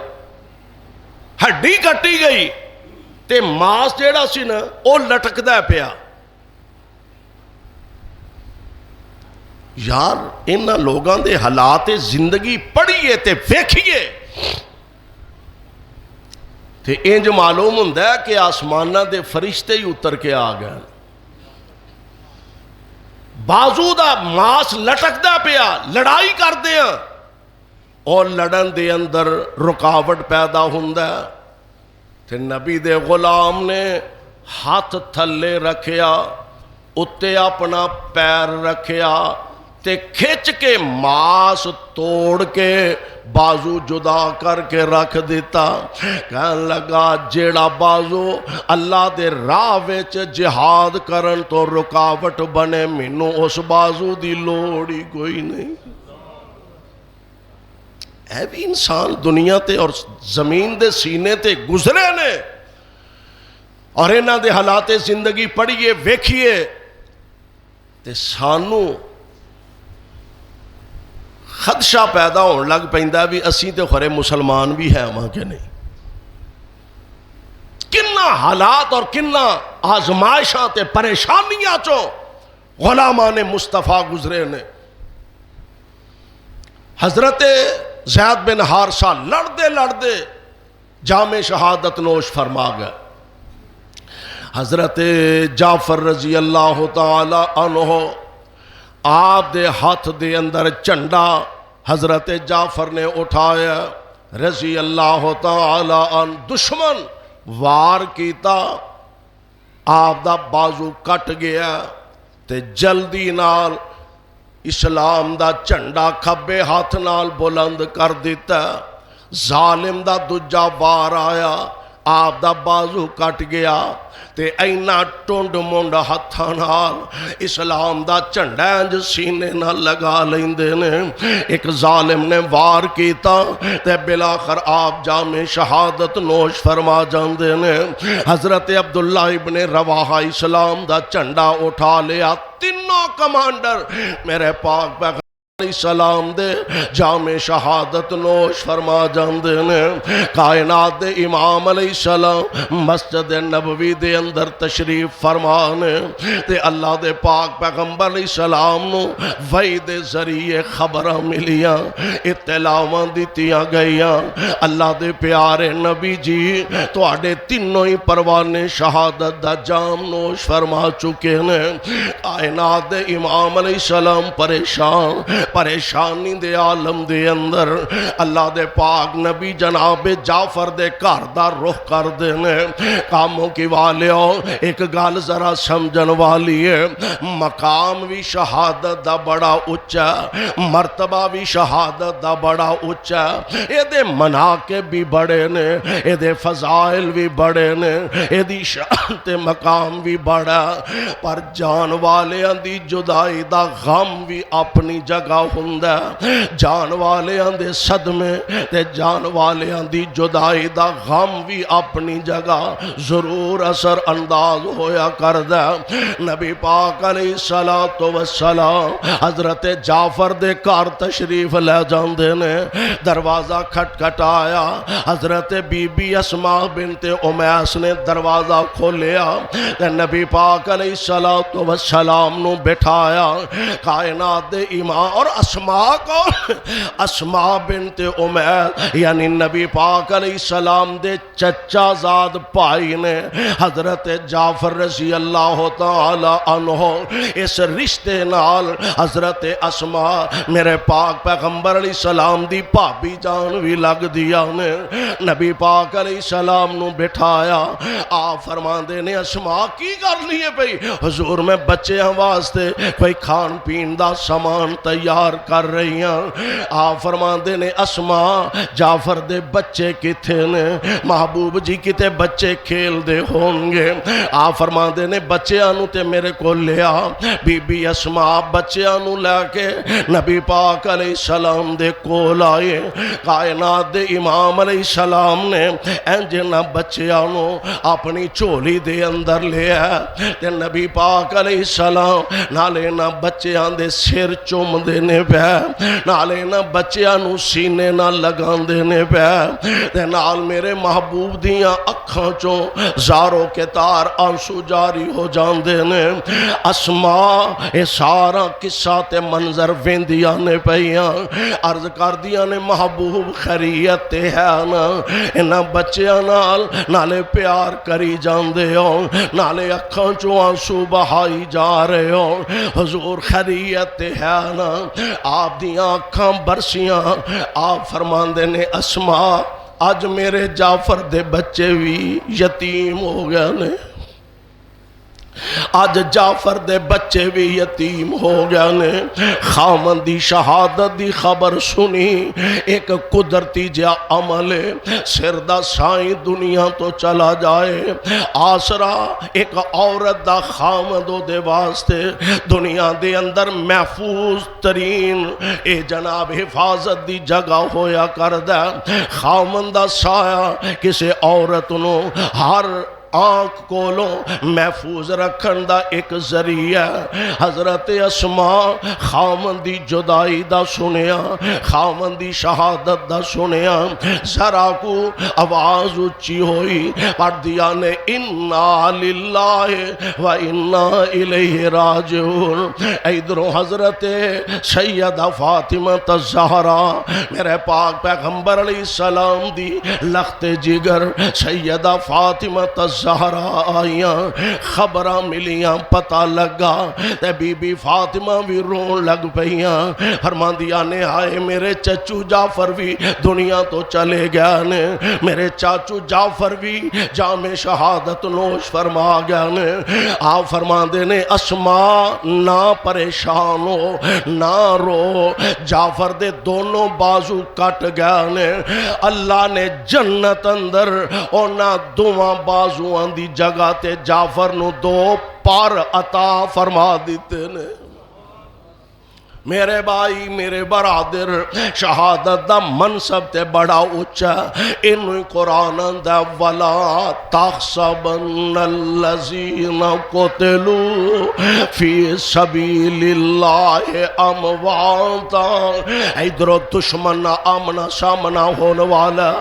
ہڈی کٹی گئی تے ماس جیڑا سی نا او لٹکدا پیا. یار انہاں لوگاں دے حالات زندگی پڑھیے تے ویکھیے تے انج معلوم ہوندا ہے کہ آسماناں دے فرشتے ہی اتر کے آ گئے. بازو دا ماس لٹکدا پیا، لڑائی کردے ہیں اور لڑن دے اندر رکاوٹ پیدا ہوندا ہے. تے نبی دے غلام نے ہاتھ تھلے رکھیا، اتے اپنا پیر رکھیا تے کھچ کے ماس توڑ کے بازو جدا کر کے رکھ دیتا. کہنے لگا جیڑا بازو اللہ دے راہ وچ جہاد کرن تو رکاوٹ بنے، مینوں اس بازو دی لوڑ ہی کوئی نہیں. اے بھی انسان دنیا تے اور زمین دے سینے تے گزرے نے اور انہاں دے حالات زندگی پڑھیے ویکھیے تے سانو خدشہ پیدا ہون لگ پیندا بھی اسی تے خورے مسلمان بھی ہیں وہاں کے نہیں. کنا حالات اور کنا آزمائشاں تے پریشانیاں چوں غلامان مصطفیٰ گزرے نے. حضرت زید بن حارثہ لڑدے جامِ شہادت نوش فرما گئے. حضرت جعفر رضی اللہ تعالی عنہ آپ دے ہاتھ دے اندر جھنڈا حضرت جعفر نے اٹھایا رضی اللہ تعالی عنہ. دشمن وار کیتا، آپ دا بازو کٹ گیا تے جلدی نال اسلام دا جھنڈا کھبے ہاتھ نال بلند کر دیتا. ظالم دا دجا وار آیا، آپ دا بازو کٹ گیا تے اینا ٹونڈ مونڈ ہتھاں نال اسلام دا جھنڈا انج سینے نال لگا لیندے نے. ایک ظالم نے وار کیتا تے بلاخر آپ جامِ شہادت نوش فرما جاندے نے. حضرت عبداللہ ابن رواحہ اسلام دا جھنڈا اٹھا لیا. تینوں کمانڈر میرے پاک پیغمبر علیہ السلام دے جامِ شہادت نوش فرما جاندے نے. کائنات دے امام علیہ السلام مسجد نبوی دے اندر تشریف فرمانے تے اللہ دے پاک پیغمبر علیہ السلام نو وحی دے ذریعے خبراں ملیاں، اطلاعاں دتیاں گئیاں. اللہ دے پیارے نبی جی تواڈے تینوں ہی پروانے شہادت دا جام نوش فرما چکے نے. کائنات دے امام علیہ السلام پریشانی دے عالم دے اندر اللہ دے پاک نبی جناب جعفر دے گھر دا رخ کر دینے. کاموں کی والیو ایک گال ذرا سمجھن والی ہے، مقام بھی شہادت دا بڑا اچھا، مرتبہ بھی شہادت دا بڑا اچھا. اے دے مناقب بھی بڑے نے، اے دے فضائل بھی بڑے نے، اے دی شان مقام بھی بڑا. پر جان والیاں دی جدائی دا غم بھی اپنی جگہ ہوندا. جان والیاں دے صدمے تے جان والیاں دی جدائی دا غم بھی اپنی جگہ ضرور اثر انداز ہویا کردا. نبی پاک علیہ السلام حضرت جعفر دے گھر تشریف لے جاندے نے. دروازہ کھٹکھٹایا، حضرت بی بی اسماء بنت امیس نے دروازہ کھولیا تے نبی پاک علیہ السلام نو بٹھایا. کائنات دے امام اور اسما کون؟ اسما بنت عمیر یعنی نبی پاک علیہ السلام دے چچا زاد بھائی نے حضرت جعفر رضی اللہ تعالی عنہ اس رشتے نال حضرت اسما میرے پاک پیغمبر علیہ السلام دی بھابی جان بھی لگ دیا نے نبی پاک علیہ السلام نو بٹھایا آپ فرماندے نے اسما کی کر لیے پئی حضور میں بچے ہم واسطے کوئی کھان پین دا سامان تیار کر رہی ہیں آپ فرماندے نے اسما جعفر دے بچے کتھے نے محبوب جی کتے بچے کھیل دے ہوں گے آپ فرماندے نے بچے آنو تے میرے کو لیا بی بی اسما بچے آنو لے کے نبی پاک علیہ السلام دے کول آئے کائنات دے امام علیہ السلام نے انجنا بچے آنو اپنی چولی دے اندر لیا تے نبی پاک علیہ السلام نالے نہ بچے آندے سر چوم دینے پہ نالے نہ بچے آنو سینے نہ لگان دینے پہ تے نال میرے محبوب دیاں اکھاں چوں زاروں کے تار آنسو جاری ہو جان دینے اسما اے سارا قصہ تے منظر ویندیاں نے پہیاں عرض کر دیا نے محبوب خیریت ہے نا انہاں بچیاں نال نالے پیار کری جان دے ہوں نالے اکھاں چوں آنسو بہائی جا رہے ہوں حضور خیریت ہے نا آپ دیاں اکھاں برسیاں آپ فرماندے نے اسما آج میرے جعفر دے بچے بھی یتیم ہو گئے نے آج جعفر دے بچے بھی یتیم ہو گئے نے خامن دی شہادت دی خبر سنی ایک قدرتی جا عمل سردہ سائیں دنیا تو چلا جائے آسرا ایک عورت دا خامدو دے واسطے دنیا دے اندر محفوظ ترین اے جناب حفاظت دی جگہ ہویا کردہ خامن دا سایہ کسے عورت نو ہر آنکھ کولوں محفوظ رکھن دا ایک ذریعہ حضرت اسما خامن دی جدائی دا سنیا خامن دی شہادت دا سنیا ذرا کو آواز اچھی ہوئی پڑھ دیا نے انا للہ و انا الیہ راجعون ادھروں حضرت سیدہ فاطمہ الزہرا میرے پاک پیغمبر علیہ السلام دی لخت جگر سیدہ فاطمہ زہرا آئیاں خبراں ملیاں پتہ لگا تے بی بی فاطمہ بھی رون لگ پئیاں فرماندیاں نے آئے میرے چچو جعفر بھی دنیا تو چلے گیا نے میرے چاچو جعفر بھی جام شہادت نوش فرما گیا نے آپ فرماندے نے اسما نہ پریشان ہو نہ رو جعفر دے دونوں بازو کٹ گیا نے اللہ نے جنت اندر اور نہ دواں بازو دی جگہ تے جعفر نو دو پر عطا فرما دیتے نے میرے بھائی میرے برادر شہادت دا منصب تے بڑا اونچا انہی قرآن دا ولا تحسبن الذین قتلوا فی سبیل اللہ امواتا ادھر دشمن آمنا سامنا ہونے والا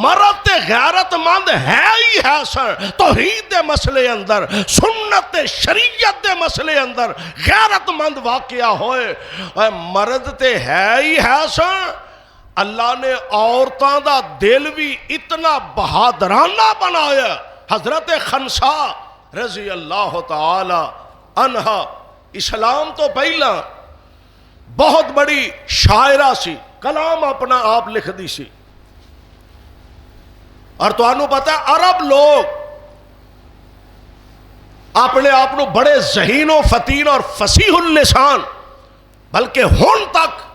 مرد غیرت مند ہے ہی ہے سر توحید دے مسئلے اندر سنت شریعت دے مسئلے اندر غیرت مند واقعہ ہوئے مرد تے ہے ہی ہے سن اللہ نے عورتاں دا دل بھی اتنا بہادرانہ بنایا حضرت خنسا رضی اللہ تعالی عنہا اسلام تو پہلا بہت بڑی شاعرہ سی کلام اپنا آپ لکھ دی سی اور تو انہوں پتا ہے عرب لوگ اپنے آپ بڑے ذہین و فتین اور فصیح اللسان بلکہ ہون تک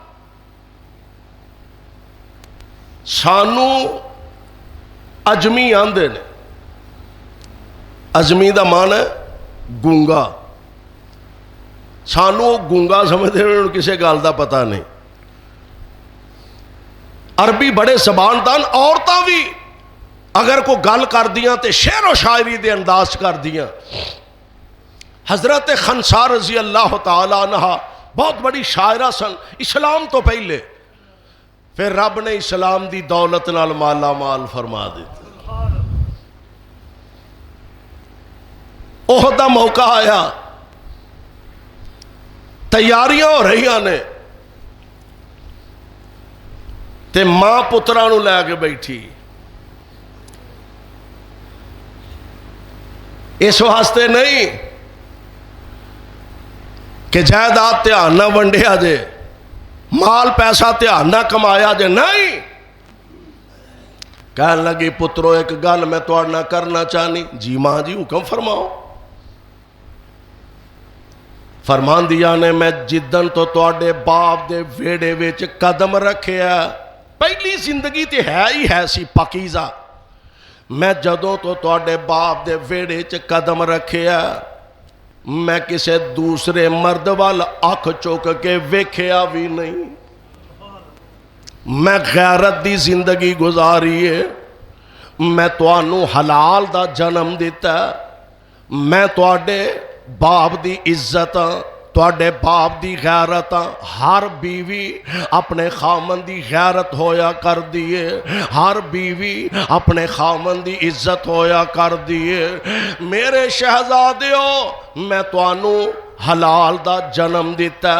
سانو اجمی آندے نے اجمی دا معنی ہے گونگا سانو گونگا سمجھتے ہیں کسے گال دا پتہ نہیں عربی بڑے زبان دان عورتاں بھی اگر کو گل کر دیاں تے شعر و شاعری دے انداز کر دیاں حضرت خنسا رضی اللہ تعالیٰ عنہ بہت بڑی شاعرہ سن اسلام تو پہلے پھر رب نے اسلام دی دولت نال مالا مال فرما دیتے احد دا موقع آیا تیاریاں ہو رہی نے تے ماں پتراں نوں لے کے بیٹھی اس واسطے نہیں کہ جائیداد دھیان نہ ونڈیا جے مال پیسہ دھیان نہ کمایا جے نہیں کہنے لگی پترو ایک گل میں تواڈے نال کرنا چاہنی جی ماں جی حکم فرماؤ فرمان دیا نے میں جدن تو تواڈے باپ دے ویڑے وچ قدم رکھیا پہلی زندگی تے ہے ہی ہے سی پاکیزہ میں جدوں تو تواڈے باپ دے ویڑے چ قدم رکھیا میں کسے دوسرے مرد وال اکھ چوک کے ویکھیا بھی نہیں میں غیرت دی زندگی گزاری ہے میں تانوں حلال دا جنم دیتا میں تواڈے باپ دی عزت تواڈے باپ دی غیرت ہر بیوی اپنے خامن دی غیرت ہویا کر دیے ہر بیوی اپنے خامن دی عزت ہویا کر دیے میرے شہزادیو میں تانوں حلال دا جنم دیتا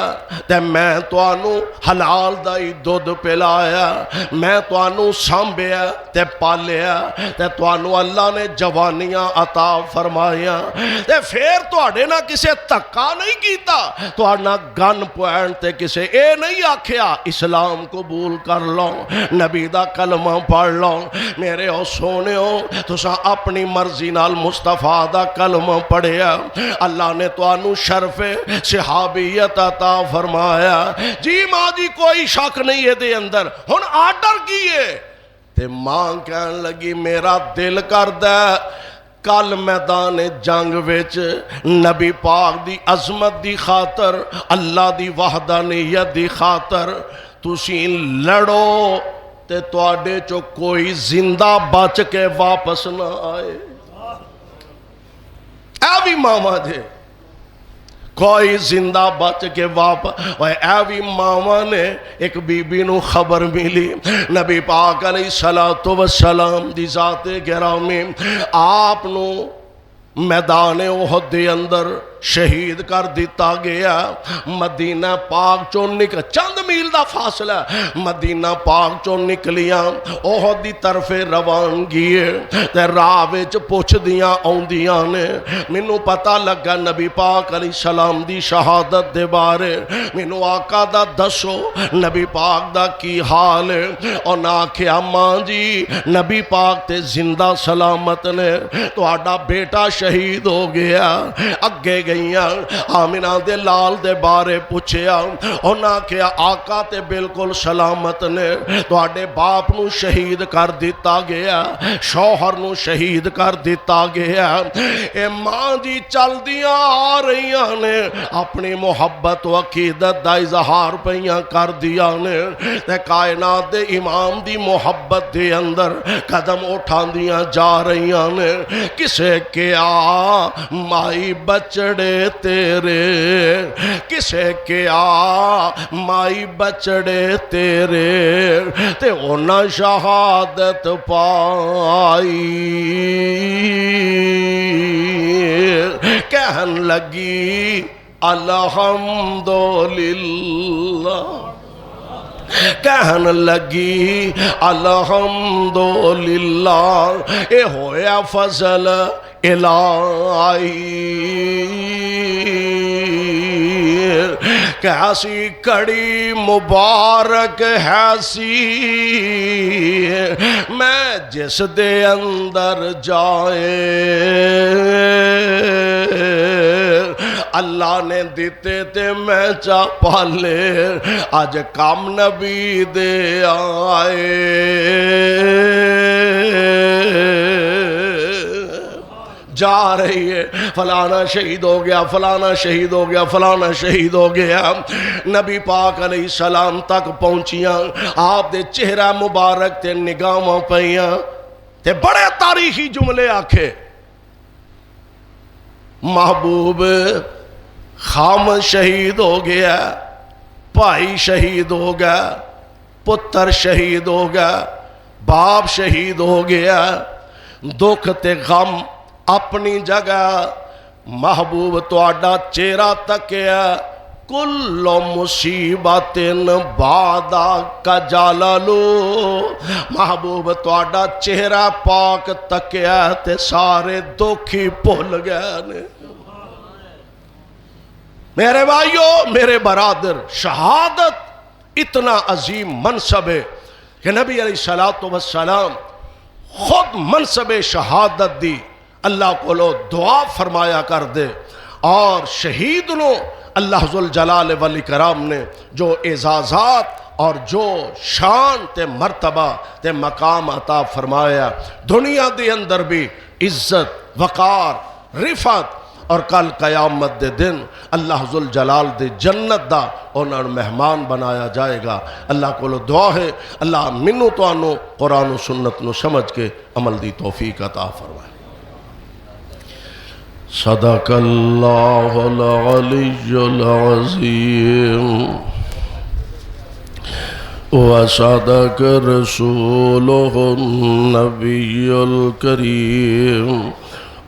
تے میں تانوں حلال دا ہی دودھ پلایا میں تانوں سانبھیا تے پالیا تے تانوں اللہ نے جوانیاں عطا فرمایا تے پھر تواڈے نہ کسے دھکا نہیں کیتا تواڈے نہ گن پوائنٹ تے کسے اے نہیں آکھیا اسلام قبول کر لو نبی دا کلمہ پڑھ لو میرے او سونےو تساں اپنی مرضی نال مصطفیٰ دا کلمہ پڑھیا اللہ نے تانوں شرف صحابیت عطا فرمایا جی ماں جی کوئی شک نہیں ہے دے اندر ہن آرڈر کیے تے ماں کہن لگی میرا دل کردا کل میدان جنگ وچ نبی پاک دی عظمت دی خاطر اللہ دی وحدانیت دی خاطر تسی لڑو تے تواڈے چو کوئی زندہ بچ کے واپس نہ آئے اے بھی ماما جے کوئی زندہ بچ کے واپس اے بھی ماما نے ایک بی بی نو خبر ملی نبی پاک علیہ السلام دی ذات گرامی آپ نو میدان احد دے اندر شہید کر دیتا گیا مدینہ پاک چوں چند میل دا فاصلہ مدینہ پاک چوں نکلیاں احد دی طرف روان گئے تے راہ وچ پوچھ دیاں آوندیاں نے مینوں پتہ لگا نبی پاک علیہ السلام دی شہادت دے بارے مینوں آقا دا دسو نبی پاک دا کی حال ہے اور نہ آکھیا ماں جی نبی پاک تے زندہ سلامت نے تہاڈا بیٹا شہید ہو گیا اگے گئیاں آمنہ دے لال دے بارے پوچھیا انہاں کیا آقا تے بالکل سلامت نے تواڈے باپ نو شہید کر دیتا گیا شوہر نو شہید کر دیتا گیا اے ماں جی چل دیاں آ رہیاں نے اپنی محبت و عقیدت دا اظہار پہیاں کر دیا نے تے کائنات دے امام دی محبت دے اندر قدم اٹھان دیاں جا رہیاں نے کسے کیا مائی بچڑے تیرے کسے کیا مائی بچڑے تیرے تے انہاں شہادت پائی کہن لگی الحمدللہ کہن لگی الحمدللہ اے ہویا فضل الہی کیسی کڑی مبارک ہے میں جس دے اندر جائے اللہ نے دیتے تے میں چا پالے آج کام نبی دے آئے جا رہی ہے فلانا شہید ہو گیا فلانا شہید ہو گیا فلانا شہید ہو گیا نبی پاک علیہ السلام تک پہنچیاں آپ دے چہرہ مبارک تے نگاہاں پئیاں تے بڑے تاریخی جملے آکھے محبوب خامد شہید ہو گیا بھائی شہید ہو گیا پتر شہید ہو گیا باپ شہید ہو گیا دکھ تے غم اپنی جگہ محبوب تواڈا چہرہ تکیا کل مصیبتن بعدا کا جالالو محبوب تواڈا چہرہ پاک تکیا تے سارے دکھی بھول گئے نے میرے بھائیو میرے برادر شہادت اتنا عظیم منصب ہے کہ نبی علیہ السلام خود منصب شہادت دی اللہ کو لو دعا فرمایا کر دے اور شہید نو اللہ ذوالجلال والاکرام نے جو اعزازات اور جو شان تے مرتبہ تے مقام عطا فرمایا دنیا دے اندر بھی عزت وقار رفعت اور کل قیامت دے دن اللہ ذوالجلال دے جنت دا انہاں مہمان بنایا جائے گا اللہ کو دعا ہے اللہ منو تو آنو قرآن و سنت نو سمجھ کے عمل دی توفیق عطا فرمائے صدق اللہ العلی العظیم وصدق رسولہ النبی الکریم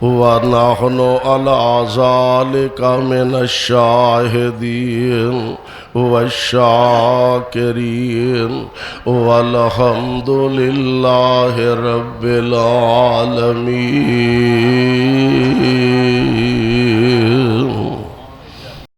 ونحن على ذلك من الشاهدين والشاكرين والحمد لله رب العالمين